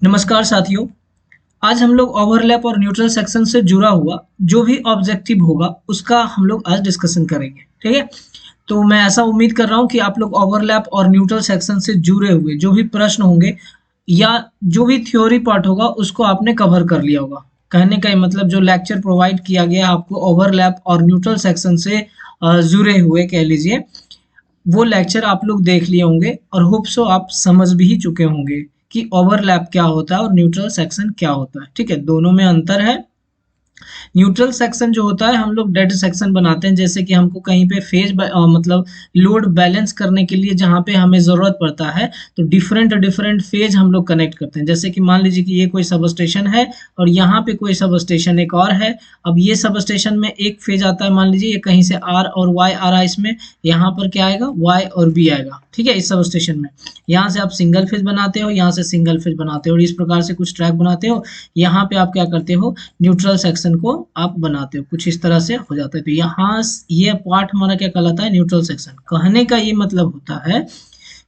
नमस्कार साथियों। आज हम लोग ओवरलैप और न्यूट्रल सेक्शन से जुड़ा हुआ जो भी ऑब्जेक्टिव होगा उसका हम लोग आज डिस्कशन करेंगे। ठीक है, तो मैं ऐसा उम्मीद कर रहा हूँ कि आप लोग ओवरलैप और न्यूट्रल सेक्शन से जुड़े हुए जो भी प्रश्न होंगे या जो भी थ्योरी पार्ट होगा उसको आपने कवर कर लिया होगा। कहने का ये मतलब जो लेक्चर प्रोवाइड किया गया आपको ओवरलैप और न्यूट्रल सेक्शन से जुड़े हुए कह लीजिए, वो लेक्चर आप लोग देख लिए होंगे और होप सो आप समझ भी चुके होंगे कि ओवरलैप क्या होता है और न्यूट्रल सेक्शन क्या होता है। ठीक है, दोनों में अंतर है। न्यूट्रल सेक्शन जो होता है हम लोग डेड सेक्शन बनाते हैं, जैसे कि हमको कहीं पे फेज मतलब लोड बैलेंस करने के लिए जहाँ पे हमें ज़रूरत पड़ता है तो डिफरेंट डिफरेंट फेज हम लोग कनेक्ट करते हैं। जैसे कि मान लीजिए कि ये कोई सब स्टेशन है और यहाँ पे कोई सब स्टेशन एक और है। अब ये सब स्टेशन में एक फेज आता है, मान लीजिए ये कहीं से आर और वाई आ रहा है, इसमें यहाँ पर क्या आएगा, वाई और बी आएगा। ठीक है, इस सब स्टेशन में यहाँ से आप सिंगल फेज बनाते हो, यहाँ से सिंगल फेज बनाते हो और इस प्रकार से कुछ ट्रैक बनाते हो। यहाँ पे आप क्या करते हो, न्यूट्रल सेक्शन को आप बनाते हो, कुछ इस तरह से हो जाता है। तो यहाँ ये पार्ट हमारा क्या कहलाता है, न्यूट्रल सेक्शन। कहने का ये मतलब होता है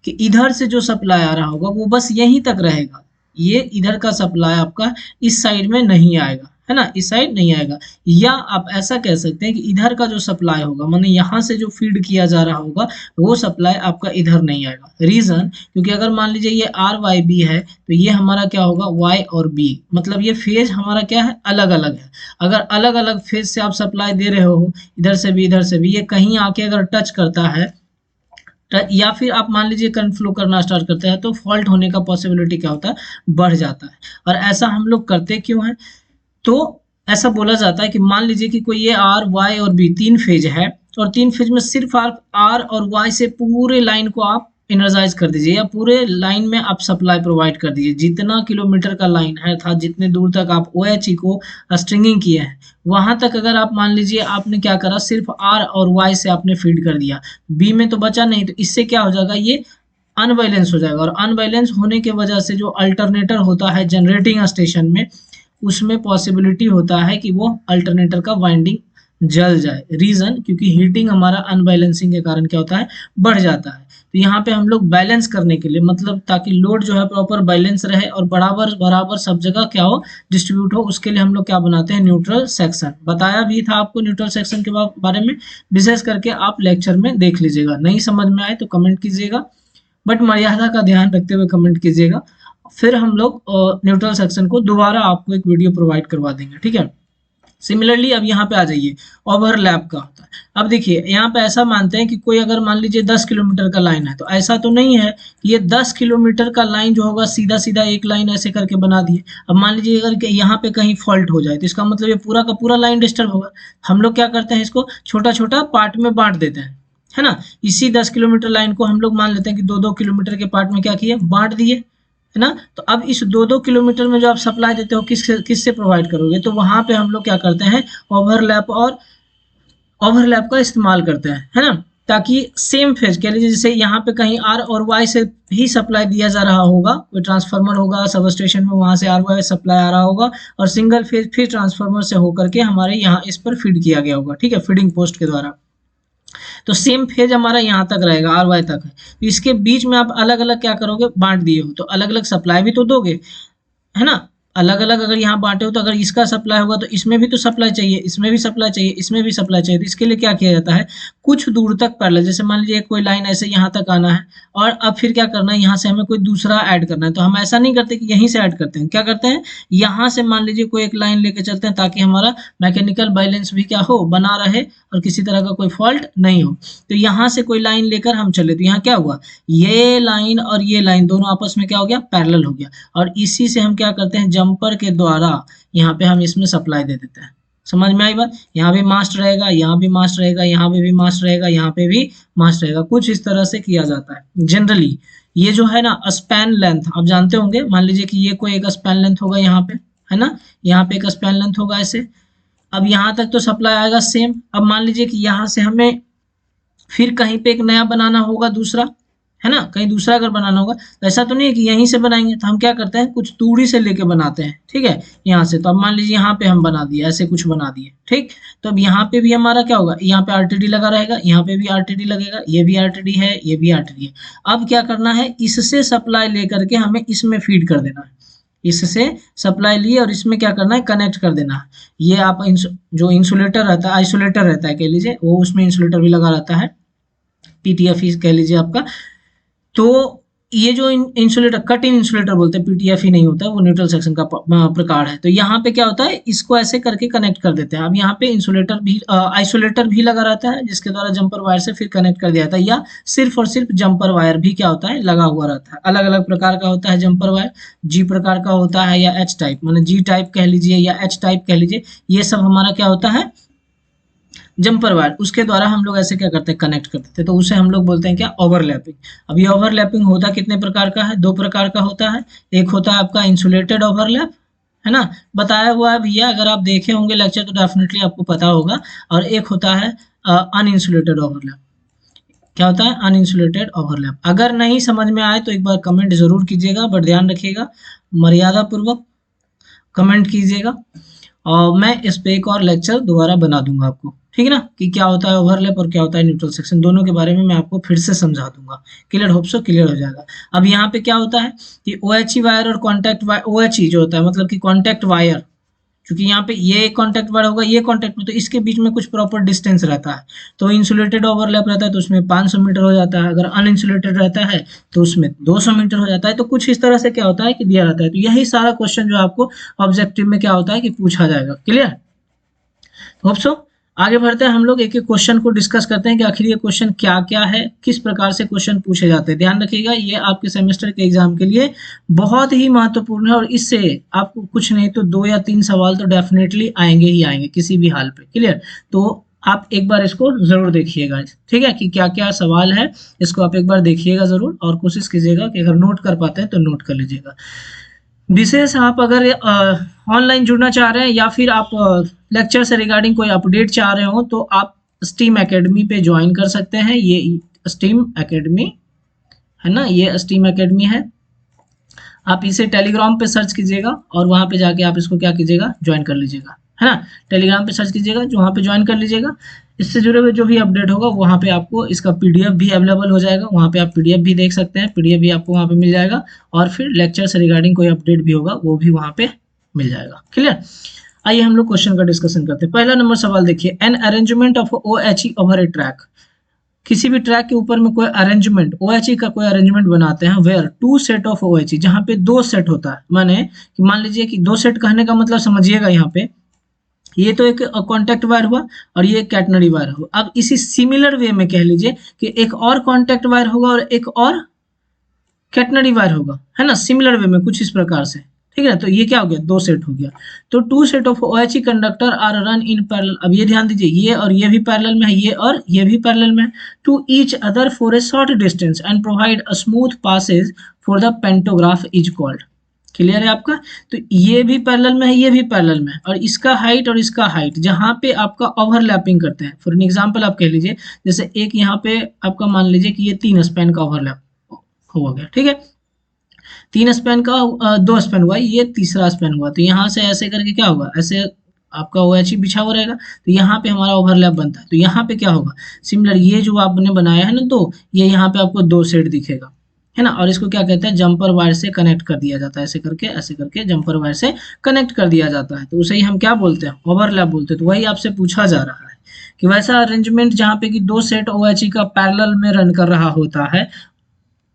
कि इधर से जो सप्लाई आ रहा होगा वो बस यहीं तक रहेगा, ये इधर का सप्लाई आपका इस साइड में नहीं आएगा, है ना, इस साइड नहीं आएगा। या आप ऐसा कह सकते हैं कि इधर का जो सप्लाई होगा, माने यहाँ से जो फीड किया जा रहा होगा वो सप्लाई आपका इधर नहीं आएगा। रीजन, क्योंकि अगर मान लीजिए ये आर वाई बी है तो ये हमारा क्या होगा, वाई और बी, मतलब ये फेज हमारा क्या है, अलग अलग है। अगर अलग अलग फेज से आप सप्लाई दे रहे हो, इधर से भी इधर से भी, ये कहीं आके अगर टच करता है या फिर आप मान लीजिए करंट फ्लो करना स्टार्ट करते हैं तो फॉल्ट होने का पॉसिबिलिटी क्या होता है, बढ़ जाता है। और ऐसा हम लोग करते क्यों हैं, तो ऐसा बोला जाता है कि मान लीजिए कि कोई ये आर वाई और बी तीन फेज है और तीन फेज में सिर्फ आप आर और वाई से पूरे लाइन को आप एनर्जाइज कर दीजिए या पूरे लाइन में आप सप्लाई प्रोवाइड कर दीजिए। जितना किलोमीटर का लाइन है था, जितने दूर तक आप ओ एच ई को स्ट्रिंगिंग किए हैं वहां तक अगर आप मान लीजिए आपने क्या करा, सिर्फ आर और वाई से आपने फीड कर दिया, बी में तो बचा नहीं, तो इससे क्या हो जाएगा, ये अनबैलेंस हो जाएगा। और अनबैलेंस होने की वजह से जो अल्टरनेटर होता है जनरेटिंग स्टेशन में, उसमें पॉसिबिलिटी होता है कि वो अल्टरनेटर का वाइंडिंग जल जाए। रीजन, क्योंकि हीटिंग हमारा अनबैलेंसिंग के कारण क्या होता है, बढ़ जाता है। तो यहाँ पे हम लोग बैलेंस करने के लिए, मतलब ताकि लोड जो है प्रॉपर बैलेंस रहे और बराबर बराबर सब जगह क्या हो, डिस्ट्रीब्यूट हो, उसके लिए हम लोग क्या बनाते हैं, न्यूट्रल सेक्शन। बताया भी था आपको न्यूट्रल सेक्शन के बारे में, विशेष करके आप लेक्चर में देख लीजिएगा। नहीं समझ में आए तो कमेंट कीजिएगा, बट मर्यादा का ध्यान रखते हुए कमेंट कीजिएगा। फिर हम लोग न्यूट्रल सेक्शन को दोबारा आपको एक वीडियो प्रोवाइड करवा देंगे। ठीक है, सिमिलरली अब यहाँ पे आ जाइए, ओवरलैप का होता है। अब देखिए यहाँ पे ऐसा मानते हैं कि कोई अगर मान लीजिए 10 किलोमीटर का लाइन है, तो ऐसा तो नहीं है कि ये 10 किलोमीटर का लाइन जो होगा सीधा सीधा एक लाइन ऐसे करके बना दिए। अब मान लीजिए अगर यहाँ पे कहीं फॉल्ट हो जाए तो इसका मतलब ये पूरा का पूरा लाइन डिस्टर्ब होगा। हम लोग क्या करते हैं, इसको छोटा छोटा पार्ट में बांट देते हैं, है ना। इसी 10 किलोमीटर लाइन को हम लोग मान लेते हैं कि 2-2 किलोमीटर के पार्ट में क्या किए, बांट दिए, है ना। तो अब इस 2-2 किलोमीटर में जो आप सप्लाई देते हो किससे प्रोवाइड करोगे, तो वहां पे हम लोग क्या करते हैं, ओवरलैप और ओवरलैप का इस्तेमाल करते हैं, है ना। ताकि सेम फेज कह लीजिए, जैसे यहाँ पे कहीं आर और वाई से ही सप्लाई दिया जा रहा होगा, कोई ट्रांसफार्मर होगा सब स्टेशन में, वहां से आर वाई सप्लाई आ रहा होगा और सिंगल फेज फिर ट्रांसफार्मर से होकर के हमारे यहाँ इस पर फीड किया गया होगा। ठीक है, फीडिंग पोस्ट के द्वारा। तो सेम फेज हमारा यहाँ तक रहेगा, आर वाई तक है। तो इसके बीच में आप अलग अलग क्या करोगे, बांट दिए हो तो अलग अलग सप्लाई भी तो दोगे, है ना। अलग अलग अगर यहाँ बांटे हो तो अगर इसका सप्लाई होगा तो इसमें भी तो सप्लाई चाहिए, इसमें भी सप्लाई चाहिए, इसमें भी सप्लाई चाहिए। तो इसके लिए क्या किया जाता है, कुछ दूर तक पैरेलल, जैसे मान लीजिए कोई लाइन ऐसे यहाँ तक आना है और अब फिर क्या करना है, यहाँ से हमें कोई दूसरा ऐड करना है। तो हम ऐसा नहीं करते कि यहीं से ऐड करते हैं, क्या करते हैं, यहाँ से मान लीजिए कोई एक लाइन लेके चलते हैं ताकि हमारा मैकेनिकल बैलेंस भी क्या हो, बना रहे और किसी तरह का कोई फॉल्ट नहीं हो। तो यहाँ से कोई लाइन लेकर हम चले तो यहाँ क्या हुआ, ये लाइन और ये लाइन दोनों आपस में क्या हो गया, पैरेलल हो गया। और इसी से हम क्या करते हैं, जंपर के द्वारा यहाँ पे हम इसमें सप्लाई दे देते हैं। समझ में आई बात, यहाँ भी मास्ट रहेगा, यहाँ भी मास्ट रहेगा, यहाँ पे भी मास्ट रहेगा, यहाँ पे भी मास्ट रहेगा। कुछ इस तरह से किया जाता है जनरली। ये जो है ना स्पैन लेंथ आप जानते होंगे, मान लीजिए कि ये कोई एक स्पैन लेंथ होगा यहाँ पे, है ना, यहाँ पे एक स्पैन लेंथ होगा ऐसे। अब यहाँ तक तो सप्लाई आएगा सेम। अब मान लीजिए कि यहाँ से हमें फिर कहीं पे एक नया बनाना होगा दूसरा, है ना, कहीं दूसरा अगर बनाना होगा तो ऐसा तो नहीं है कि यहीं से बनाएंगे। तो हम क्या करते हैं, कुछ दूरी से लेके बनाते हैं। ठीक है, यहाँ से तो अब मान लीजिए यहाँ पे हम बना दिए, ऐसे कुछ बना दिए। ठीक, तो अब यहाँ पे भी हमारा क्या होगा, यहाँ पे आरटीडी लगा रहेगा, यहाँ पे भी आरटीडी लगेगा, ये भी आरटीडी है, ये भी आरटीडी है। अब क्या करना है, इससे सप्लाई लेकर के हमें इसमें फीड कर देना है। इससे सप्लाई लिए और इसमें क्या करना है, कनेक्ट कर देना है। ये आप जो इंसुलेटर रहता है, आइसोलेटर रहता है कह लीजिए, वो उसमें इंसुलेटर भी लगा रहता है, पीटीएफ कह लीजिए आपका। तो ये जो इंसुलेटर, कट इन इंसुलेटर बोलते हैं, पीटीएफ ही नहीं होता है, वो न्यूट्रल सेक्शन का प्रकार है। तो यहाँ पे क्या होता है, इसको ऐसे करके कनेक्ट कर देते हैं। अब यहाँ पे इंसुलेटर भी, आइसोलेटर भी लगा रहता है, जिसके द्वारा जंपर वायर से फिर कनेक्ट कर दिया जाता है, या सिर्फ और सिर्फ जंपर वायर भी क्या होता है, लगा हुआ रहता है। अलग अलग प्रकार का होता है जंपर वायर, जी प्रकार का होता है या एच टाइप, माने जी टाइप कह लीजिए या एच टाइप कह लीजिए, ये सब हमारा क्या होता है, जंपर वायर। उसके द्वारा हम लोग ऐसे क्या करते हैं, कनेक्ट कर देते हैं। तो उसे हम लोग बोलते हैं क्या, ओवरलैपिंग। अब ये ओवरलैपिंग होता कितने प्रकार का है, दो प्रकार का होता है। एक होता है आपका इंसुलेटेड ओवरलैप, है ना, बताया हुआ है भैया, अगर आप देखे होंगे लेक्चर तो डेफिनेटली आपको पता होगा। और एक होता है अनइंसुलेटेड ओवरलैप। क्या होता है, अनइंसुलेटेड ओवरलैप। अगर नहीं समझ में आए तो एक बार कमेंट जरूर कीजिएगा, बट ध्यान रखिएगा मर्यादा पूर्वक कमेंट कीजिएगा, और मैं इस पे एक और लेक्चर दोबारा बना दूंगा आपको, ठीक है ना, कि क्या होता है ओवरलैप और क्या होता है न्यूट्रल सेक्शन, दोनों के बारे में मैं आपको फिर से समझा दूंगा। क्लियर, होप सो क्लियर हो जाएगा। अब यहाँ पे क्या होता है कि OHE वायर और कॉन्टैक्ट वायर, OHE जो होता है मतलब कि कॉन्टैक्ट वायर, क्योंकि यहाँ पे ये कॉन्टैक्ट वायर होगा, ये कॉन्टैक्ट में, तो इसके बीच में कुछ प्रॉपर डिस्टेंस रहता है। तो इंसुलेटेड ओवरलैप रहता है तो उसमें 500 मीटर हो जाता है, अगर अनइंसुलेटेड रहता है तो उसमें 200 मीटर हो जाता है। तो कुछ इस तरह से क्या होता है कि दिया रहता है। तो यही सारा क्वेश्चन जो आपको ऑब्जेक्टिव में क्या होता है कि पूछा जाएगा। Clear, hope so. आगे बढ़ते हैं हम लोग, एक एक क्वेश्चन को डिस्कस करते हैं कि आखिर ये क्वेश्चन क्या क्या है, किस प्रकार से क्वेश्चन पूछे जाते हैं। ध्यान रखिएगा, ये आपके सेमेस्टर के एग्जाम के लिए बहुत ही महत्वपूर्ण है, और इससे आपको कुछ नहीं तो 2 या 3 सवाल तो डेफिनेटली आएंगे ही आएंगे किसी भी हाल पे। क्लियर, तो आप एक बार इसको जरूर देखिएगा, ठीक है, कि क्या क्या सवाल है, इसको आप एक बार देखिएगा जरूर, और कोशिश कीजिएगा कि अगर नोट कर पाते हैं तो नोट कर लीजिएगा। विशेष आप अगर ऑनलाइन जुड़ना चाह रहे हैं या फिर आप लेक्चर से रिगार्डिंग कोई अपडेट चाह रहे हो, तो आप स्टीम एकेडमी पे ज्वाइन कर सकते हैं। ये स्टीम एकेडमी है ना, ये स्टीम एकेडमी है। आप इसे टेलीग्राम पे सर्च कीजिएगा और वहां पे जाके आप इसको क्या कीजिएगा, ज्वाइन कर लीजिएगा, है ना। टेलीग्राम पे सर्च कीजिएगा, जो वहाँ पे ज्वाइन कर लीजिएगा। इससे जुड़े हुए जो भी अपडेट होगा वहाँ पे आपको इसका पीडीएफ भी अवेलेबल हो जाएगा, वहाँ पे आप पीडीएफ भी देख सकते हैं, पीडीएफ भी आपको वहाँ पे मिल जाएगा। और फिर लेक्चर से रिगार्डिंग कोई अपडेट भी होगा वो भी वहाँ पे मिल जाएगा। क्लियर, आइए हम लोग क्वेश्चन का डिस्कशन करते हैं। पहला नंबर सवाल देखिए, an arrangement of OHE over A track. किसी भी ट्रैक के ऊपर में कोई अरेंजमेंट, OHE का कोई अरेंजमेंट बनाते हैं, वेयर 2 सेट ऑफ OHE, जहाँ पे 2 सेट होता है। माने कि मान लीजिए कि 2 सेट कहने का मतलब समझिएगा, यहाँ पे ये तो एक कॉन्टैक्ट वायर हुआ और ये कैटनरी वायर हुआ। अब इसी सिमिलर वे में कह लीजिए कि एक और कॉन्टैक्ट वायर होगा और एक और कैटनरी वायर होगा, है ना, सिमिलर वे में कुछ इस प्रकार से, ठीक है। तो ये क्या हो गया, 2 सेट हो गया। तो 2 set of OHE conductor are run in parallel. अब ये ध्यान दीजिए, ये और ये भी पैरेलल में है, ये और ये भी पैरेलल में है, to each other for a short distance and provide a smooth passage for the pantograph is called. Clear है आपका। तो ये भी पैरेलल में है, ये भी पैरेलल में है, और इसका हाइट और इसका हाइट जहाँ पे आपका ओवरलैपिंग करते हैं। फॉर एन एग्जांपल आप कह लीजिए, जैसे एक यहाँ पे आपका मान लीजिए कि ये 3 स्पैन का ओवरलैप हो गया, ठीक है, 3 स्पैन का 2 स्पैन हुआ, ये तीसरा स्पैन हुआ। तो यहाँ से ऐसे करके क्या होगा, ऐसे आपका OHE बिछा हुआ रहेगा, तो यहाँ पे हमारा ओवरलैप बनता है। तो यहाँ पे क्या होगा, सिमिलर ये जो आपने बनाया है ना, तो ये यहाँ पे आपको 2 सेट दिखेगा, है ना। और इसको क्या कहते हैं, जंपर वायर से कनेक्ट कर दिया जाता है, ऐसे करके जंपर वायर से कनेक्ट कर दिया जाता है। तो उसे ही हम क्या बोलते हैं, ओवरलैप बोलते हैं। तो वही आपसे पूछा जा रहा है कि वैसा अरेंजमेंट जहाँ पे कि 2 सेट OHE का पैरेलल में रन कर रहा होता है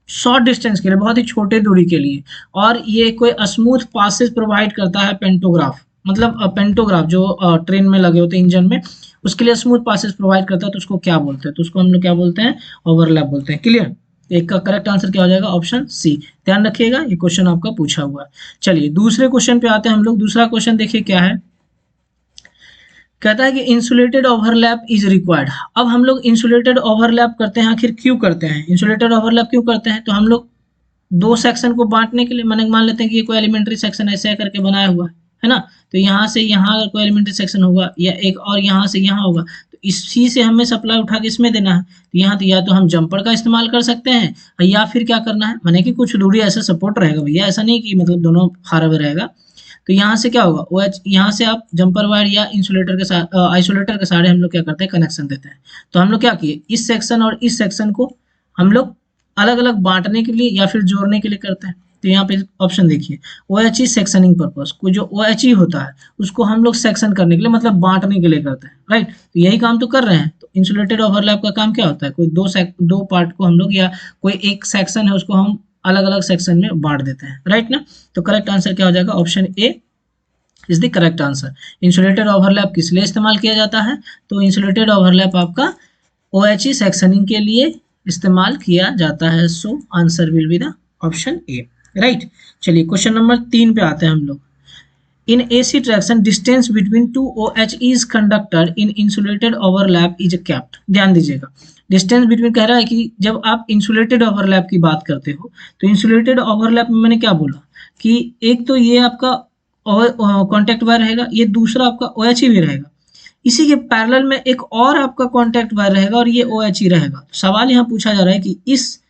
शॉर्ट डिस्टेंस के लिए, बहुत ही छोटे दूरी के लिए, और ये कोई स्मूथ पासेज प्रोवाइड करता है पेंटोग्राफ, मतलब पेंटोग्राफ जो ट्रेन में लगे होते हैं, इंजन में, उसके लिए स्मूथ पासेज प्रोवाइड करता है। तो उसको क्या बोलते हैं, तो उसको हम लोग क्या बोलते हैं, ओवरलैप बोलते हैं। क्लियर, एक का करेक्ट आंसर क्या हो जाएगा, ऑप्शन सी। ध्यान रखिएगा, ये क्वेश्चन आपका पूछा हुआ है। चलिए दूसरे क्वेश्चन पे आते हैं हम लोग। दूसरा क्वेश्चन देखिए क्या है, कहता है कि इंसुलेटेड ओवरलैप इज रिक्वायर्ड। अब हम लोग इंसुलेटेड ओवरलैप करते हैं, आखिर क्यों करते हैं, इंसुलेटेड ओवरलैप क्यों करते हैं। तो हम लोग 2 सेक्शन को बांटने के लिए, मैंने मान लेते हैं कि ये कोई एलिमेंट्री सेक्शन ऐसे करके बनाया हुआ है ना, तो यहाँ से यहाँ अगर कोई एलिमेंट्री सेक्शन होगा, या एक और यहाँ से यहाँ होगा, तो इसी से हमें सप्लाई उठा के इसमें देना है। तो यहाँ तो या तो हम जंपर का इस्तेमाल कर सकते हैं, या फिर क्या करना है, माने कि कुछ दूरी ऐसे सपोर्ट रहेगा भैया, ऐसा नहीं कि मतलब दोनों फार अवे रहेगा। तो यहाँ से क्या होगा, OH यहाँ से आप जंपर वायर या इंसुलेटर के साथ आइसोलेटर के सारे हम लोग क्या करते हैं, कनेक्शन देते हैं। तो हम लोग क्या किए, इस सेक्शन और इस सेक्शन को हम लोग अलग अलग बांटने के लिए या फिर जोड़ने के लिए करते हैं। तो यहाँ पे ऑप्शन देखिए, OHE सेक्शनिंग पर्पस को, जो OHE होता है उसको हम लोग सेक्शन करने के लिए मतलब बांटने के लिए करते हैं, राइट। तो यही काम तो कर रहे हैं। तो इंसुलेटेड ओवरलैप का काम क्या होता है, कोई दो पार्ट को हम लोग, या कोई एक सेक्शन है उसको हम अलग अलग सेक्शन में बांट देते हैं, राइट ना। तो करेक्ट आंसर क्या हो जाएगा, option A is the correct answer. Insulated overlap किस लिए इस्तेमाल किया जाता है, तो इंसुलेटेड ओवरलैप आपका OHE सेक्शनिंग के लिए इस्तेमाल किया जाता है। So answer will be the option A, right. चलिए क्वेश्चन नंबर 3 पे आते हैं हम लोग। इन AC traction distance between two OHEs conductor in insulated overlap is kept. ध्यान दीजिएगा, डिस्टेंस बिटवीन कह रहा है कि जब आप इंसुलेटेड ओवरलैप की बात करते हो, तो इंसुलेटेड ओवरलैप में मैंने क्या बोला कि एक तो ये आपका कॉन्टैक्ट वायर रहेगा, ये दूसरा आपका OHE भी रहेगा, इसी के पैरेलल में एक और आपका कॉन्टैक्ट वायर रहेगा और ये OHE रहेगा। तो सवाल यहाँ पूछा जा रहा है कि इस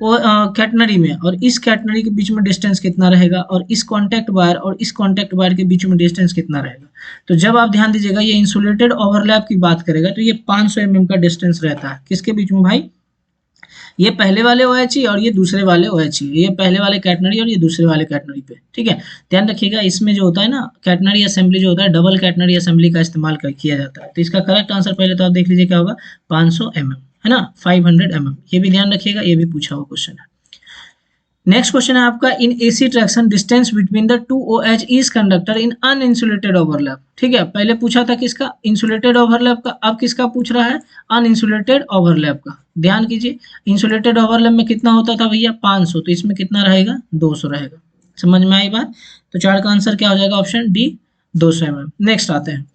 कैटनरी में और इस कैटनरी के बीच में डिस्टेंस कितना रहेगा, और इस कॉन्टैक्ट वायर और इस कॉन्टैक्ट वायर के बीच में डिस्टेंस कितना रहेगा। तो जब आप ध्यान दीजिएगा, ये इंसुलेटेड ओवरलैप की बात करेगा तो ये 500 mm का डिस्टेंस रहता है, किसके बीच में भाई, ये पहले वाले OHE और ये दूसरे वाले OHE, ये पहले वाले कैटनरी और ये दूसरे वाले कैटनरी पे, ठीक है। ध्यान रखिएगा, इसमें जो होता है ना कैटनरी असेंबली जो होता है, डबल कैटनरी असेंबली का इस्तेमाल किया जाता है। तो इसका करेक्ट आंसर पहले तो आप देख लीजिए क्या होगा, 500 mm, है ना, 500 mm, ये भी ध्यान रखिएगा, ये भी पूछा हुआ क्वेश्चन है। नेक्स्ट क्वेश्चन है आपका, इन AC traction distance between the two OHEs conductor in uninsulated overlap. ठीक है, पहले पूछा था किसका, इंसुलेटेड ओवरलैप का, अब किसका पूछ रहा है, अनइंसुलेटेड ओवरलैप का। ध्यान कीजिए, इंसुलेटेड ओवरलैप में कितना होता था भैया, 500, तो इसमें कितना रहेगा, 200 रहेगा। समझ में आई बात। तो 4 का आंसर क्या हो जाएगा, ऑप्शन डी 200 mm। नेक्स्ट आते हैं,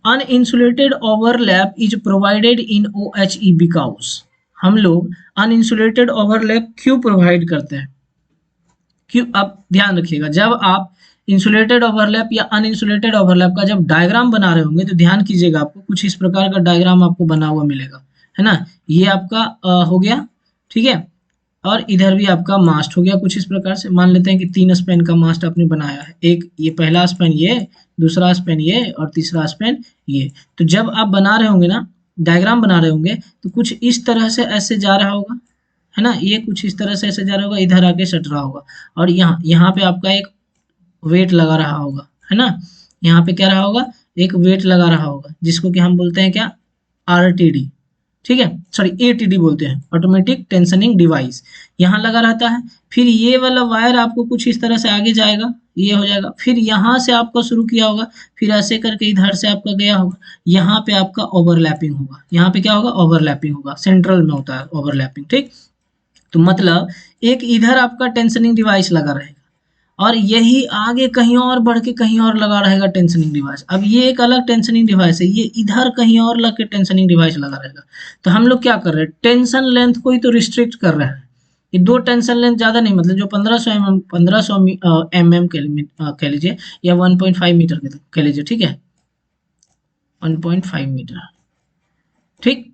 uninsulated overlap is provided in OHE because. हम लोग अनइंसुलेटेड ओवरलैप क्यों प्रोवाइड करते हैं, क्यों, अब ध्यान रखिएगा, जब आप इंसुलेटेड ओवरलैप या अनइंसुलेटेड ओवरलैप का जब डायग्राम बना रहे होंगे तो ध्यान कीजिएगा, आपको कुछ इस प्रकार का डायग्राम आपको बना हुआ मिलेगा, है ना। ये आपका हो गया, ठीक है, और इधर भी आपका मास्ट हो गया कुछ इस प्रकार से। मान लेते हैं कि 3 स्पैन का मास्ट आपने बनाया है, एक ये पहला स्पैन, ये दूसरा स्पैन, ये और तीसरा स्पैन ये। तो जब आप बना रहे होंगे ना, डायग्राम बना रहे होंगे, तो कुछ इस तरह से ऐसे जा रहा होगा, है ना, ये कुछ इस तरह से ऐसे जा रहा होगा, इधर आके सट रहा होगा, और यहाँ पे आपका एक वेट लगा रहा होगा, है ना, यहाँ पे क्या रहा होगा, एक वेट लगा रहा होगा, जिसको कि हम बोलते हैं क्या, RTD, ठीक है, सॉरी ATD बोलते हैं, ऑटोमेटिक टेंशनिंग डिवाइस, यहाँ लगा रहता है। फिर ये वाला वायर आपको कुछ इस तरह से आगे जाएगा, ये हो जाएगा, फिर यहाँ से आपका शुरू किया होगा, फिर ऐसे करके इधर से आपका गया होगा, यहाँ पे आपका ओवरलैपिंग होगा, यहाँ पे क्या होगा, ओवरलैपिंग होगा, सेंट्रल में होता है ओवरलैपिंग, ठीक। तो मतलब एक इधर आपका टेंशनिंग डिवाइस लगा रहेगा, और यही आगे कहीं और बढ़ के कहीं और लगा रहेगा टेंशनिंग डिवाइस। अब ये एक अलग टेंशनिंग डिवाइस है, ये इधर कहीं और लग के टेंशनिंग डिवाइस लगा रहेगा। तो हम लोग क्या कर रहे हैं, टेंशन लेंथ को ही तो रिस्ट्रिक्ट कर रहे हैं, ये 2 टेंशन लेंथ ज्यादा नहीं, मतलब जो 1500 mm कह लीजिए, या 1.5 मीटर कह लीजिए, ठीक है, 1.5 मीटर, ठीक,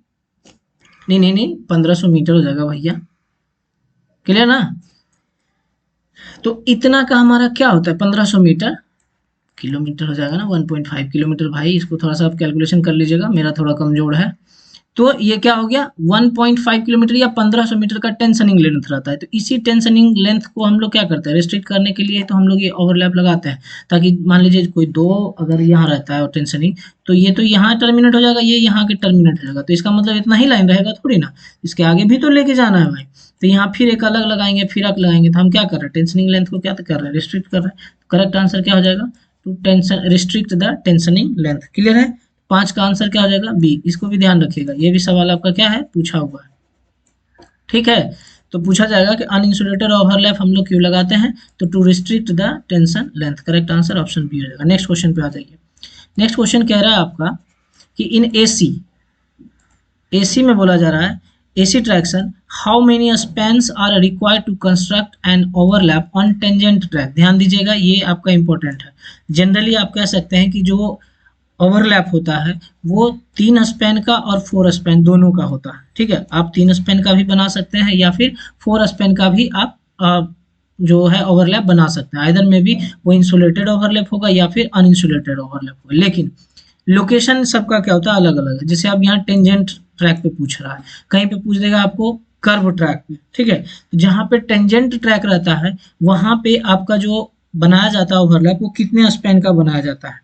नहीं 1500 मीटर हो जाएगा भैया, क्लियर ना। तो इतना का हमारा क्या होता है, 1500 मीटर, किलोमीटर हो जाएगा ना, 1.5 किलोमीटर, भाई इसको थोड़ा सा आप कैलकुलेशन कर लीजिएगा, मेरा थोड़ा कमजोर है। तो ये क्या हो गया, 1.5 किलोमीटर या 1500 मीटर का टेंशनिंग लेंथ रहता है। तो इसी टेंशनिंग लेंथ को हम लोग क्या करते हैं, रिस्ट्रिक्ट करने के लिए तो हम लोग ये ओवरलैप लगाते हैं, ताकि मान लीजिए कोई 2 अगर यहाँ रहता है टेंशनिंग, तो ये तो यहाँ टर्मिनेट हो जाएगा, ये यहाँ के टर्मिनेट हो जाएगा, तो इसका मतलब इतना ही लाइन रहेगा थोड़ी ना, इसके आगे भी तो लेके जाना है भाई। तो यहाँ फिर एक अलग लगाएंगे, फिर एक लगाएंगे, तो हम क्या कर रहे हैं, टेंशनिंग लेंथ को क्या कर रहे हैं, रिस्ट्रिक्ट कर रहे हैं। करेक्ट आंसर क्या हो जाएगा, to tension restrict the tensioning length. Clear है, 5 का आंसर क्या हो जाएगा, बी। इसको भी ध्यान रखिएगा, ये भी सवाल आपका क्या है, पूछा हुआ है, ठीक है। तो पूछा जाएगा कि अनइंसुलेटेड ओवरलैप हम लोग क्यों लगाते हैं, तो to restrict the tension length. Correct answer option B हो जाएगा। नेक्स्ट क्वेश्चन पे आ जाइए। नेक्स्ट क्वेश्चन कह रहा है आपका कि इन AC में बोला जा रहा है, AC traction, how many spans are required to construct an overlap on tangent track. ध्यान दीजिएगा, ये आपका इंपॉर्टेंट है। जनरली आप कह सकते हैं कि जो ओवरलैप होता है वो 3 स्पैन का और 4 स्पैन दोनों का होता है, ठीक है। आप 3 स्पैन का भी बना सकते हैं या फिर 4 स्पैन का भी आप जो है ओवरलैप बना सकते हैं। इधर में भी वो इंसुलेटेड ओवरलैप होगा या फिर अनइंसुलेटेड ओवरलैप होगा, लेकिन लोकेशन सबका क्या होता है, अलग अलग है। जैसे अब यहाँ टेंजेंट ट्रैक पे पूछ रहा है, कहीं पे पूछ देगा आपको कर्व ट्रैक पे, ठीक है। तो जहाँ पे टेंजेंट ट्रैक रहता है वहां पे आपका जो बनाया जाता है ओवरलैप वो कितने स्पैन का बनाया जाता है,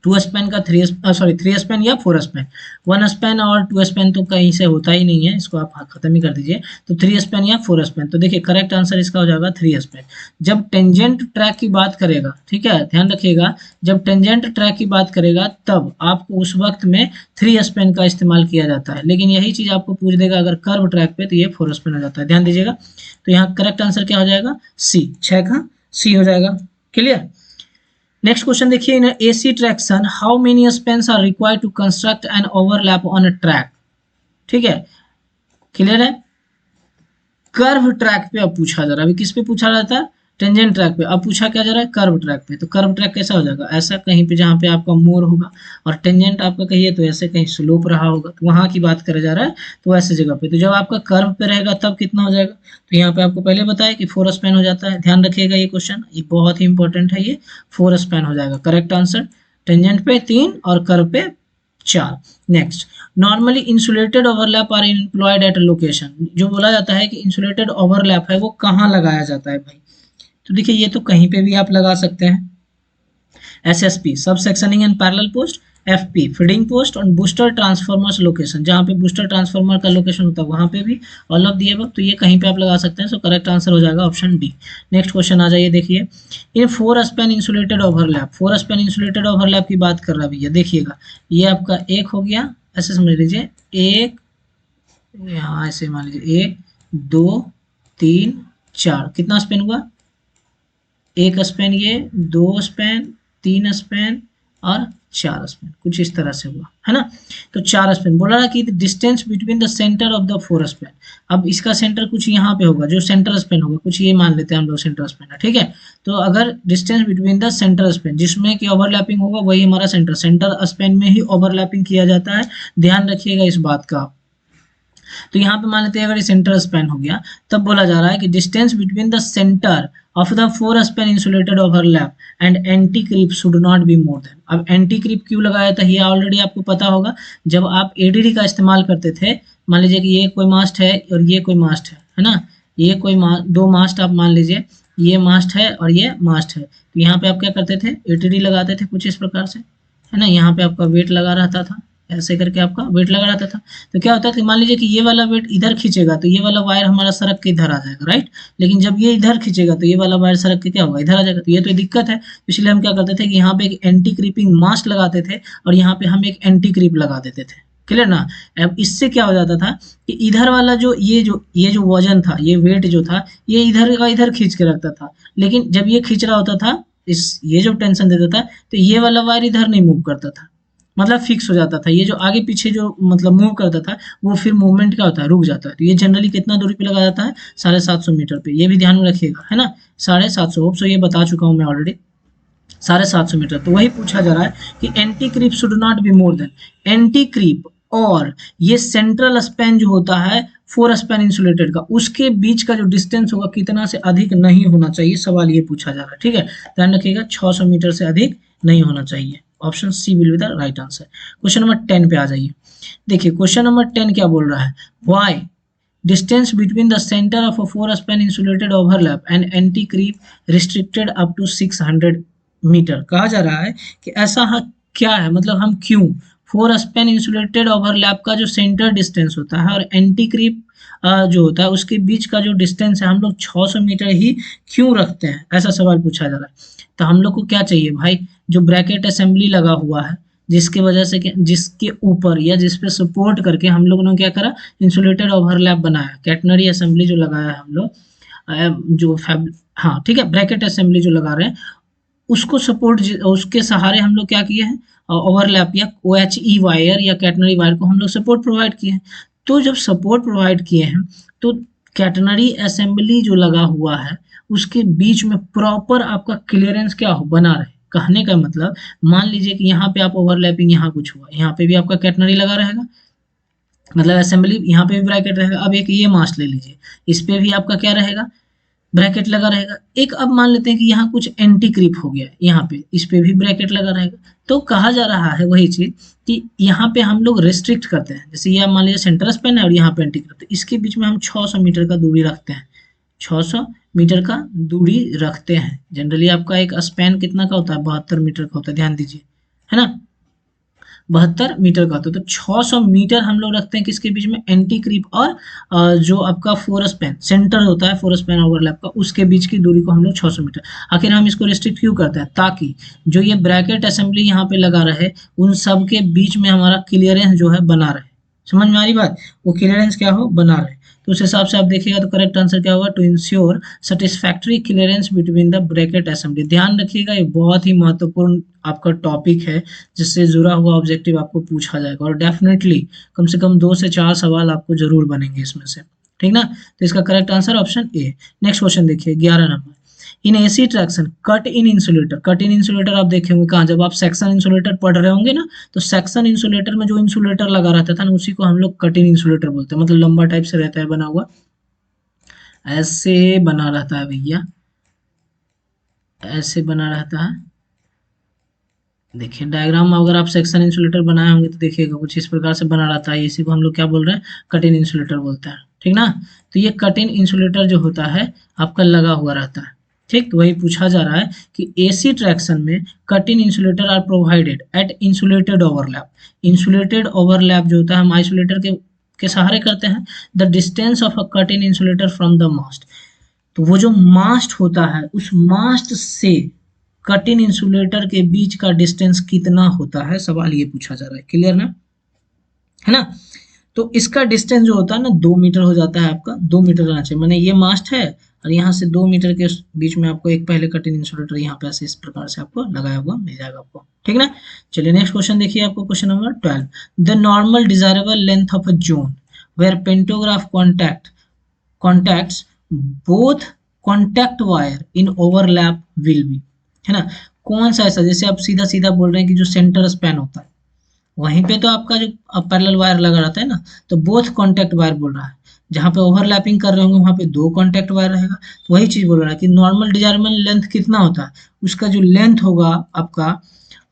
2 स्पैन का, 3 स्पैन या 4 स्पैन। 1 स्पैन और 2 स्पैन तो कहीं से होता ही नहीं है, इसको आप खत्म ही कर दीजिए। तो 3 स्पैन या 4 स्पैन, तो देखिए करेक्ट आंसर इसका हो जाएगा 3 स्पैन। जब टेंजेंट ट्रैक की बात करेगा, ठीक है, ध्यान रखिएगा, जब टेंजेंट ट्रैक की बात करेगा तब आपको उस वक्त में 3 स्पैन का इस्तेमाल किया जाता है, लेकिन यही चीज आपको पूछ देगा अगर कर्व ट्रैक पे तो ये 4 स्पैन हो जाता है, ध्यान दीजिएगा। तो यहाँ करेक्ट आंसर क्या हो जाएगा, सी, 6 का सी हो जाएगा। क्लियर। नेक्स्ट क्वेश्चन देखिए, in AC traction how many spans are required to construct an overlap on a track, ठीक है, क्लियर है। कर्व ट्रैक पे अब पूछा जा रहा है, अभी किस पे पूछा जाता है, टेंजेंट ट्रैक पे, अब पूछा क्या जा रहा है, कर्व ट्रैक पे। तो कर्व ट्रैक कैसा हो जाएगा, ऐसा कहीं पे जहाँ पे आपका मोड़ होगा और टेंजेंट आपका कहिए तो ऐसे कहीं स्लोप रहा होगा, तो वहां की बात करा जा रहा है, तो ऐसे जगह पे। तो जब आपका कर्व पे रहेगा तब कितना हो जाएगा, तो यहाँ पे आपको पहले बताया कि 4 स्पैन हो जाता है, ध्यान रखिएगा ये क्वेश्चन, ये बहुत ही इंपॉर्टेंट है, ये 4 स्पैन हो जाएगा करेक्ट आंसर। टेंजेंट पे 3 और कर्व पे 4। Next, normally insulated overlap are employed at location, जो बोला जाता है कि इंसुलेटेड ओवरलैप है वो कहाँ लगाया जाता है भाई, तो देखिए ये तो कहीं पे भी आप लगा सकते हैं। एसएसपी सब sectioning and parallel post, FP feeding post और बूस्टर ट्रांसफार्मर्स लोकेशन, जहाँ पे बूस्टर ट्रांसफार्मर का लोकेशन होता है वहां पे भी, ऑल ऑफ दिए वक्त, तो ये कहीं पे आप लगा सकते हैं। सो करेक्ट आंसर हो जाएगा ऑप्शन डी। नेक्स्ट क्वेश्चन आ जाइए, देखिए इन 4 span insulated overlap, 4 span insulated overlap की बात कर रहा है भैया, देखिएगा ये आपका एक हो गया, ऐसे समझ लीजिए, एक यहाँ ऐसे मान लीजिए 1 2 3 4, कितना स्पेन हुआ, एक स्पेन, ये 2 स्पेन, 3 स्पेन और 4 स्पेन, कुछ इस तरह से हुआ है ना। तो 4 स्पेन बोला ना कि distance between the centre of the 4 Spain, अब इसका सेंटर कुछ यहाँ पे होगा, जो सेंटर स्पेन होगा कुछ ये मान लेते हैं हम लोग सेंटर स्पेन है, ठीक है। तो अगर distance between the centre Spain जिसमें कि ओवरलैपिंग होगा वही हमारा सेंटर स्पेन में ही ओवरलैपिंग किया जाता है, ध्यान रखिएगा इस बात का। तो यहाँ पे मान लेते हैं अगर ये सेंटर स्पैन हो गया, तब बोला जा रहा है कि distance between the centre of the 4 span insulated overlap and anti creep should not be more than. अब एंटी क्रीप क्यों लगाया था ये ऑलरेडी आपको पता होगा, जब आप एडीडी का इस्तेमाल करते थे, मान लीजिए कि ये कोई मास्ट है और ये कोई मास्ट है ना, ये कोई दो मास्ट आप मान लीजिए, ये मास्ट है और ये मास्ट है, तो यहाँ पे आप क्या करते थे, एडीडी लगाते थे कुछ इस प्रकार से, है ना, यहाँ पे आपका वेट लगा रहता था, ऐसे करके आपका वेट लगा रहता था। तो क्या होता है कि मान लीजिए कि ये वाला वेट इधर खींचेगा तो ये वाला वायर हमारा सड़क के इधर आ जाएगा, राइट, लेकिन जब ये इधर खींचेगा तो ये वाला वायर सड़क के क्या होगा, इधर आ जाएगा, तो ये तो दिक्कत है। इसलिए हम क्या करते थे कि यहाँ पे एक एंटी क्रीपिंग मास्ट लगाते थे और यहाँ पे हम एक एंटी क्रीप लगा देते थे, क्लियर ना। अब इससे क्या हो जाता था कि इधर वाला जो ये जो वजन था, ये वेट जो था, ये इधर का इधर खींच के रखता था, लेकिन जब ये खींच रहा होता था, ये जो टेंशन देता था, तो ये वाला वायर इधर नहीं मूव करता था, मतलब फिक्स हो जाता था, ये जो आगे पीछे जो मतलब मूव करता था वो फिर मूवमेंट क्या होता है, रुक जाता है। तो ये जनरली कितना दूरी पे लगा जाता है, 750 मीटर पे, ये भी ध्यान में रखिएगा, है ना, 750, होप सो ये बता चुका हूँ मैं ऑलरेडी, 750 मीटर। तो वही पूछा जा रहा है कि anti creep should not be more than, anti creep और ये सेंट्रल स्पैन जो होता है 4 स्पैन इंसुलेटेड का, उसके बीच का जो डिस्टेंस होगा कितना से अधिक नहीं होना चाहिए, सवाल ये पूछा जा रहा है, ठीक है, ध्यान रखिएगा 600 मीटर से अधिक नहीं होना चाहिए, option C will be the right answer. Question number 10 पे आ जाइए, देखिए क्वेश्चन नंबर 10 क्या बोल रहा है, why distance between the centre of a 4 span insulated overlap and anti creep restricted up to 600 metre. कहा जा रहा है कि ऐसा क्या है, मतलब हम क्यों 4 स्पैन इंसुलेटेड ओवरलैप का जो सेंटर डिस्टेंस होता है और एंटी क्रीप जो होता है उसके बीच का जो डिस्टेंस है हम लोग 600 मीटर ही क्यों रखते हैं, ऐसा सवाल पूछा जा रहा है। तो हम लोग को क्या चाहिए भाई, जो ब्रैकेट असेंबली लगा हुआ है जिसके वजह से जिसके ऊपर या जिस पे सपोर्ट करके हम लोगों ने क्या करा, इंसुलेटेड ओवरलैप बनाया, कैटनरी असेंबली जो लगाया है हम लोग, जो हाँ ठीक है, ब्रैकेट असेंबली जो लगा रहे हैं उसको सपोर्ट, उसके सहारे हम लोग क्या किए हैं, ओवरलैप या OHE वायर या कैटनरी वायर को हम लोग सपोर्ट प्रोवाइड किए हैं। तो जब सपोर्ट प्रोवाइड किए हैं तो कैटनरी असेंबली जो लगा हुआ है उसके बीच में प्रॉपर आपका क्लियरेंस क्या हो बना रहे। कहने का मतलब मान लीजिए कि यहाँ पे आप ओवरलैपिंग, यहाँ कुछ हुआ, यहाँ पे भी आपका कैटनरी लगा रहेगा, मतलब असेंबली, यहाँ पे भी ब्रैकेट रहेगा। अब एक ये मास्ट ले लीजिए, इस पे भी आपका क्या रहेगा, ब्रैकेट लगा रहेगा। एक अब मान लेते हैं कि यहाँ कुछ एंटी क्रीप हो गया, यहाँ पे इस पे भी ब्रैकेट लगा रहेगा। तो कहा जा रहा है वही चीज कि यहाँ पे हम लोग रेस्ट्रिक्ट करते हैं, जैसे ये मान लीजिए सेंटर स्पेन है और यहाँ पे एंटी क्रीप, तो इसके बीच में हम 600 मीटर का दूरी रखते हैं, 600 मीटर का दूरी रखते हैं। जनरली आपका एक स्पैन कितना का होता है, 72 मीटर का होता है, ध्यान दीजिए, है ना, 72 मीटर का होता है। तो 600 मीटर हम लोग रखते हैं किसके बीच में, एंटी क्रीप और जो आपका फोर स्पैन सेंटर होता है, फोर स्पैन ओवरलैप का, उसके बीच की दूरी को हम लोग 600 मीटर। आखिर हम इसको रिस्ट्रिक्ट क्यों करते हैं, ताकि जो ये ब्रैकेट असेंबली यहाँ पे लगा रहे, उन सब के बीच में हमारा क्लियरेंस जो है बना रहे। समझ में आ रही बात, वो क्लियरेंस क्या हो, बना रहे। तो उस हिसाब से आप देखिएगा तो करेक्ट आंसर क्या होगा, to ensure satisfactory clearance between the bracket assembly. ध्यान रखिएगा, ये बहुत ही महत्वपूर्ण आपका टॉपिक है, जिससे जुड़ा हुआ ऑब्जेक्टिव आपको पूछा जाएगा, और डेफिनेटली कम से कम 2 से 4 सवाल आपको जरूर बनेंगे इसमें से, ठीक ना। तो इसका correct answer option A. Next question देखिए 11 number, in AC traction cut in insulator. Cut in insulator आप देखे होंगे कहाँ, जब आप सेक्शन इंसुलेटर पढ़ रहे होंगे ना, तो सेक्शन इंसुलेटर में जो इंसुलेटर लगा रहता था ना, उसी को हम लोग कट इन इंसुलेटर बोलते हैं। मतलब लंबा टाइप से रहता है बना हुआ, ऐसे बना रहता है भैया, ऐसे बना रहता है। देखिए डायग्राम, अगर आप सेक्शन इंसुलेटर बनाए होंगे तो देखिएगा कुछ इस प्रकार से बना रहता है। इसी को हम लोग क्या बोल रहे हैं, कट इन इंसुलेटर बोलते हैं, ठीक ना। तो ये कट इन इंसुलेटर जो होता है आपका लगा हुआ रहता है, ठीक। तो वही पूछा जा रहा है कि एसी ट्रैक्शन में cut in insulator are provided at insulated overlap. Insulated overlap जो होता है हम आइसोलेटर के सहारे करते हैं। The distance of a cut in insulator from the mast, तो वो जो मास्ट होता है उस मास्ट से कट इन इंसुलेटर के बीच का डिस्टेंस कितना होता है, सवाल ये पूछा जा रहा है। क्लियर ना, है ना। तो इसका डिस्टेंस जो होता है ना 2 मीटर हो जाता है आपका, 2 मीटर रहना चाहिए। मैंने ये मास्ट है और यहाँ से 2 मीटर के बीच में आपको एक पहले कट इन इंसुलेटर यहाँ पे ऐसे इस प्रकार से आपको लगाया हुआ मिल जाएगा आपको, ठीक ना। चलिए नेक्स्ट क्वेश्चन देखिए आपको, question number 12, the normal desirable length of a zone where pantograph contacts both contact wire in overlap will be, है ना। कौन सा ऐसा, जैसे आप सीधा सीधा बोल रहे हैं कि जो सेंटर स्पैन होता है वहीं पे तो आपका जो पैरेलल वायर लगा रहता है ना, तो बोथ कॉन्टैक्ट वायर बोल रहा है। जहाँ पे ओवरलैपिंग कर रहे होंगे वहां पे 2 कॉन्टैक्ट वायर रहेगा। तो वही चीज बोल रहा है कि नॉर्मल डिजायरेबल लेंथ कितना होता है, उसका जो लेंथ होगा आपका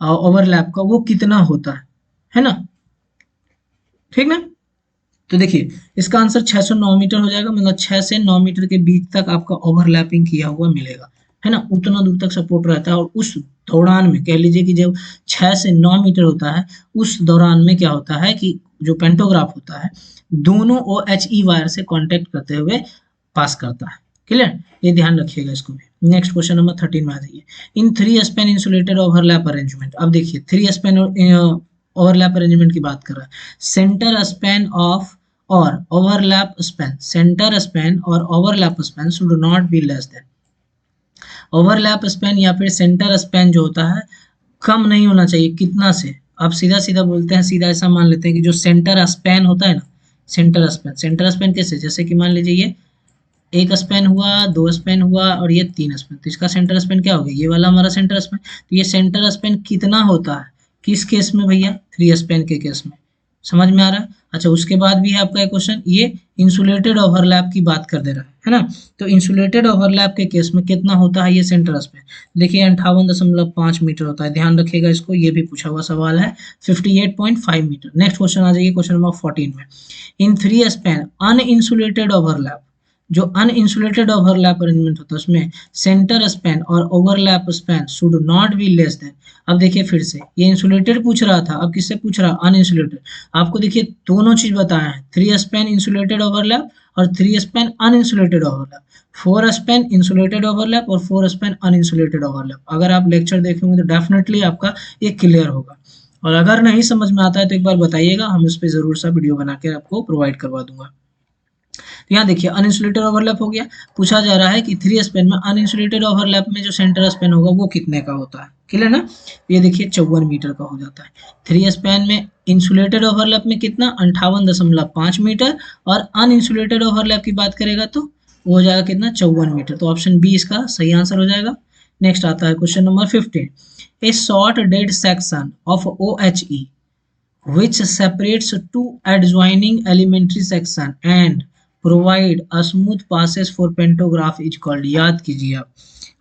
ओवरलैप का वो कितना होता है ना, ठीक ना। तो देखिए इसका आंसर 609 मीटर हो जाएगा, मतलब 6 से 9 मीटर के बीच तक आपका ओवरलैपिंग किया हुआ मिलेगा, है ना। उतना दूर तक सपोर्ट रहता है, और उस दौरान में कह लीजिए कि जब 6 से 9 मीटर होता है, उस दौरान में क्या होता है कि जो पेंटोग्राफ होता है दोनों OHE वायर से कांटेक्ट करते हुए पास करता है। क्लियर, ये ध्यान रखिएगा इसको भी। नेक्स्ट क्वेश्चन नंबर 13 में आ जाइए, इन 3 स्पैन इंसुलेटेड ओवरलैप अरेंजमेंट। अब देखिए 3 स्पैन ओवरलैप अरेंजमेंट की बात कर रहा है। सेंटर स्पैन ऑफ और ओवरलैप स्पैन, सेंटर स्पैन और overlap span should not be less than. Overlap span या फिर सेंटर स्पैन जो होता है कम नहीं होना चाहिए, कितना से, आप सीधा सीधा बोलते हैं, सीधा ऐसा मान लेते हैं कि जो सेंटर स्पैन होता है ना, सेंटर स्पैन कैसे, जैसे कि मान लीजिए ये एक स्पैन हुआ, 2 स्पैन हुआ और ये 3 स्पैन, तो इसका सेंटर स्पैन क्या हो गया, ये वाला हमारा सेंटर स्पैन। तो ये सेंटर स्पैन कितना होता है किस केस में भैया, 3 स्पैन के केस में। समझ में आ रहा है। अच्छा उसके बाद भी है आपका एक क्वेश्चन, ये इंसुलेटेड ओवरलैप की बात कर दे रहा है ना। तो इंसुलेटेड ओवरलैप के केस में कितना होता है ये सेंटर स्पैन, देखिए 58.5 मीटर होता है। ध्यान रखिएगा इसको, ये भी पूछा हुआ सवाल है, 58.5 मीटर। नेक्स्ट क्वेश्चन आ जाइए, क्वेश्चन नंबर 14 में, इन 3 स्पैन अनइंसुलेटेड ओवरलैप, जो अनइंसुलेटेड ओवरलैप अरेंजमेंट होता है उसमें सेंटर स्पैन और overlap span should not be less than. अब देखिए फिर से ये इंसुलेटेड पूछ रहा था, अब किससे पूछ रहा, अनइंसुलेटेड। आपको देखिए दोनों चीज बताए हैं, 3 स्पैन इंसुलेटेड ओवरलैप और 3 span uninsulated overlap, 4 span insulated overlap और 4 स्पैन अनइंसुलेटेड ओवरलैप। अगर आप लेक्चर देखेंगे तो डेफिनेटली आपका ये क्लियर होगा, और अगर नहीं समझ में आता है तो एक बार बताइएगा, हम इस पर जरूर सा वीडियो बना के आपको प्रोवाइड करवा दूंगा। यहाँ देखिए अनइंसुलेटेड ओवरलैप हो गया, पूछा जा रहा है कि 3 स्पैन में अनइंसुलेटेड ओवरलैप में जो सेंटर स्पैन होगा वो कितने का होता है। क्लियर ना, ये देखिए 54 मीटर का हो जाता है। 3 स्पैन में इंसुलेटेड ओवरलैप में कितना, 58.5 मीटर, और अनइंसुलेटेड ओवरलैप की बात करेगा तो वो हो जाएगा कितना, 54 मीटर। तो ऑप्शन बी इसका सही आंसर हो जाएगा। नेक्स्ट आता है question number 15, A short dead section of OHE which separates two adjoining elementary section and provide a smooth passes for pantograph is called. याद कीजिए आप,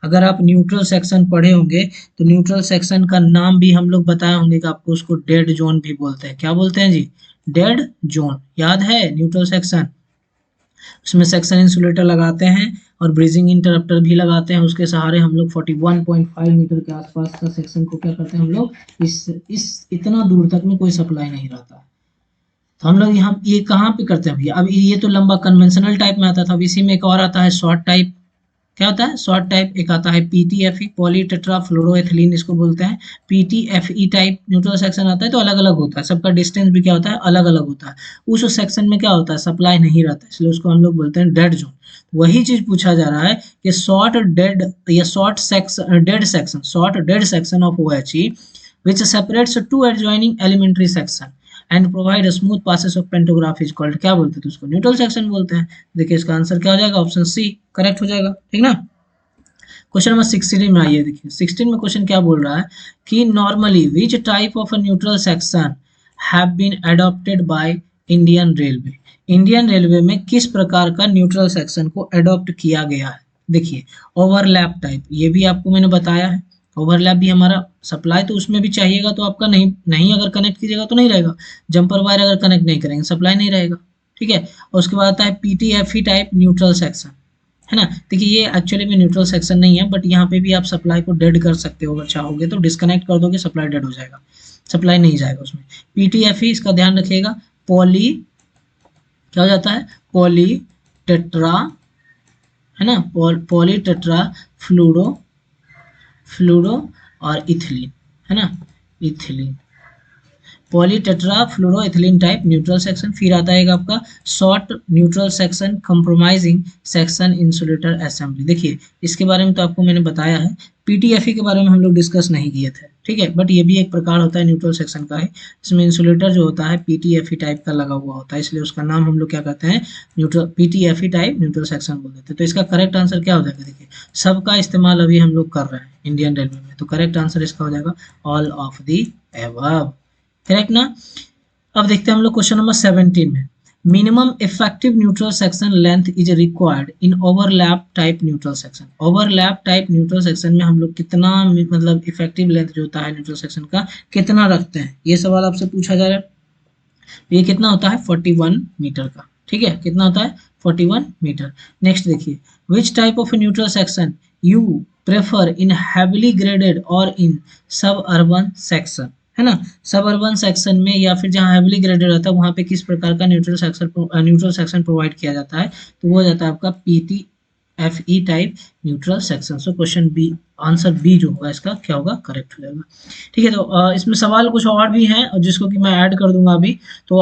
अगर आप न्यूट्रल सेक्शन पढ़े होंगे तो न्यूट्रल सेक्शन का नाम भी हम लोग बताए होंगे कि आपको उसको डेड जोन भी बोलते हैं। क्या बोलते हैं जी? Dead zone. याद है न्यूट्रल सेक्शन? उसमें सेक्शन इंसुलेटर लगाते हैं और ब्रीजिंग इंटरप्टर भी लगाते हैं। उसके सहारे हम लोग 41.5 मीटर के आसपास का सेक्शन को क्या करते हैं हम लोग, इस इतना दूर तक में कोई सप्लाई नहीं रहता। तो हम लोग यहाँ ये कहाँ पे करते हैं भैया? अब ये तो लंबा कन्वेंशनल टाइप में आता था। अब इसी में एक और आता है शॉर्ट टाइप। क्या होता है शॉर्ट टाइप? एक आता है पीटीएफई, पॉली टेट्रा फ्लोरोएथिलीन इसको बोलते हैं। पीटीएफई टाइप न्यूट्रल सेक्शन आता है तो अलग अलग होता है, सबका डिस्टेंस भी क्या होता है, अलग अलग होता है। उस सेक्शन में क्या होता है, सप्लाई नहीं रहता है, इसलिए उसको हम लोग बोलते हैं डेड जोन। वही चीज पूछा जा रहा है कि शॉर्ट डेड या short section, dead section, short dead section of OHE which separates two adjoining elementary section and provide a smooth passes of pantograph is called। क्या बोलते हैं? तो उसको न्यूट्रल सेक्शन बोलते हैं। देखिए इसका आंसर क्या हो जाएगा, ऑप्शन सी करेक्ट हो जाएगा, ठीक ना। क्वेश्चन नंबर 16 में आइए, देखिए 16 में क्वेश्चन क्या बोल रहा है कि normally which type of a neutral section have been adopted by Indian railway. Indian railway में किस प्रकार का न्यूट्रल सेक्शन को अडॉप्ट किया गया है? देखिए ओवरलैप टाइप, ये भी आपको मैंने बताया है। ओवरलैप भी हमारा सप्लाई तो उसमें भी चाहिएगा, तो आपका नहीं नहीं अगर कनेक्ट कीजिएगा तो नहीं रहेगा। जंपर वायर अगर कनेक्ट नहीं करेंगे सप्लाई नहीं रहेगा, ठीक है। और उसके बाद आता है पीटीएफई टाइप न्यूट्रल सेक्शन, है ना। देखिए ये एक्चुअली में न्यूट्रल सेक्शन नहीं है, बट यहाँ पे भी आप सप्लाई को डेड कर सकते हो, अगर चाहोगे तो डिस्कनेक्ट कर दोगे सप्लाई डेड हो जाएगा, सप्लाई नहीं जाएगा उसमें। पीटीएफई इसका ध्यान रखिएगा, पॉली क्या हो जाता है, पॉली टेट्रा, है ना, पॉली टेट्रा फ्लूरो फ्लूरो और इथिलीन, है ना, ethylene, polytetra फ्लोरोएथिलीन type neutral section. फिर आता है आपका short neutral section compromising section insulator assembly. देखिए इसके बारे में तो आपको मैंने बताया है, पीटीएफई के बारे में हम लोग डिस्कस नहीं किए थे, ठीक है। बट ये भी एक प्रकार होता है न्यूट्रल सेक्शन का है, इसमें इंसुलेटर जो होता है पीटीएफई टाइप का लगा हुआ होता है, इसलिए उसका नाम हम लोग क्या कहते हैं, neutral PTFE type neutral section बोल देते हैं। तो इसका करेक्ट आंसर क्या हो जाएगा? देखिए सबका इस्तेमाल अभी हम लोग कर रहे हैं इंडियन रेलवे में, तो करेक्ट आंसर इसका हो जाएगा all of the above, correct ना। अब देखते हैं हम लोग क्वेश्चन नंबर 17 में, minimum effective neutral section length is required in overlap type neutral section. Overlap type neutral section में हम लोग कितना मतलब इफेक्टिव लेंथ जो होता है न्यूट्रल सेक्शन का कितना रखते हैं, ये सवाल आपसे पूछा जा रहा है। ये कितना होता है 41 मीटर का, ठीक है, कितना होता है 41 मीटर। नेक्स्ट देखिए, विच type of neutral section you prefer in heavily graded और इन सब अर्बन सेक्शन, है ना। सब अर्बन सेक्शन में या फिर जहाँ हैवीली ग्रेडेड रहता है वहाँ पे किस प्रकार का न्यूट्रल सेक्शन प्रोवाइड किया जाता है, तो वो हो जाता है आपका PTFE type neutral section. So question B, answer B जो होगा इसका क्या होगा, करेक्ट हो जाएगा, ठीक है। तो इसमें सवाल कुछ और भी हैं और जिसको कि मैं ऐड कर दूंगा अभी। तो